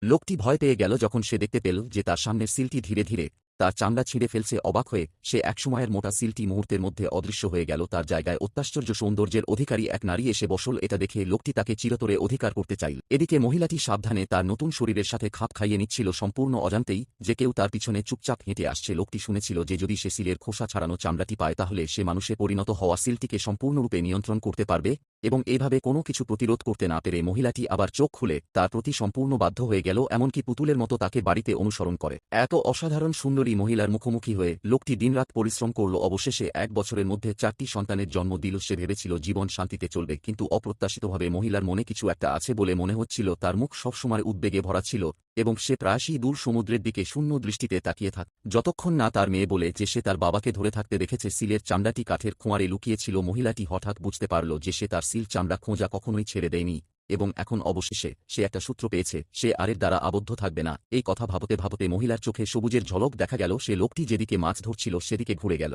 লোকটি ভয় পেয়ে গেল যখন সে দেখতে পেল যে তার সামনের সিলটি ধীরে ধীরে তার চামড়া ছিঁড়ে ফেলছে। অবাক হয়ে সে একসময়ের মোটা সিলটি মুহূর্তের মধ্যে অদৃশ্য হয়ে গেল। তার জায়গায় অত্যাশ্চর্য সৌন্দর্যের অধিকারী এক নারী এসে বসল। এটা দেখে লোকটি তাকে চিরতরে অধিকার করতে চাইল। এদিকে মহিলাটি সাবধানে তার নতুন শরীরের সাথে খাপ খাইয়ে নিচ্ছিল, সম্পূর্ণ অজান্তেই যে কেউ তার পিছনে চুপচাপ হেঁটে আসছে। লোকটি শুনেছিল যে যদি সে সিলের খোসা ছাড়ানো চামড়াটি পায় তাহলে সে মানুষে পরিণত হওয়া সিলটিকে সম্পূর্ণরূপে নিয়ন্ত্রণ করতে পারবে, এবং এইভাবে কোনো কিছু প্রতিরোধ করতে না পেরে মহিলাটি আবার চোখ খুলে তার প্রতি সম্পূর্ণ বাধ্য হয়ে গেল, এমনকি পুতুলের মতো তাকে বাড়িতে অনুসরণ করে। এত অসাধারণ সুন্দরী মহিলার মুখোমুখি হয়ে লোকটি দিনরাত পরিশ্রম করল। অবশেষে ১ বছরের মধ্যে ৪টি সন্তানের জন্ম দিল। সে ভেবেছিল জীবন শান্তিতে চলবে, কিন্তু অপ্রত্যাশিতভাবে মহিলার মনে কিছু একটা আছে বলে মনে হচ্ছিল। তার মুখ সবসময় উদ্বেগে ভরা ছিল এবং সে প্রায়শই দূর সমুদ্রের দিকে শূন্য দৃষ্টিতে তাকিয়ে থাক, যতক্ষণ না তার মেয়ে বলে যে সে তার বাবাকে ধরে থাকতে দেখেছে। সিলের চামড়াটি কাঠের খোঁয়ারে লুকিয়েছিল। মহিলাটি হঠাৎ বুঝতে পারল যে সে তার সিল চামড়া খোঁজা কখনোই ছেড়ে দেয়নি, এবং এখন অবশেষে সে একটা সূত্র পেয়েছে। সে আর এর দ্বারা আবদ্ধ থাকবে না। এই কথা ভাবতে ভাবতে মহিলার চোখে সবুজের ঝলক দেখা গেল। সে লোকটি যেদিকে মাছ ধরছিল সেদিকে ঘুরে গেল।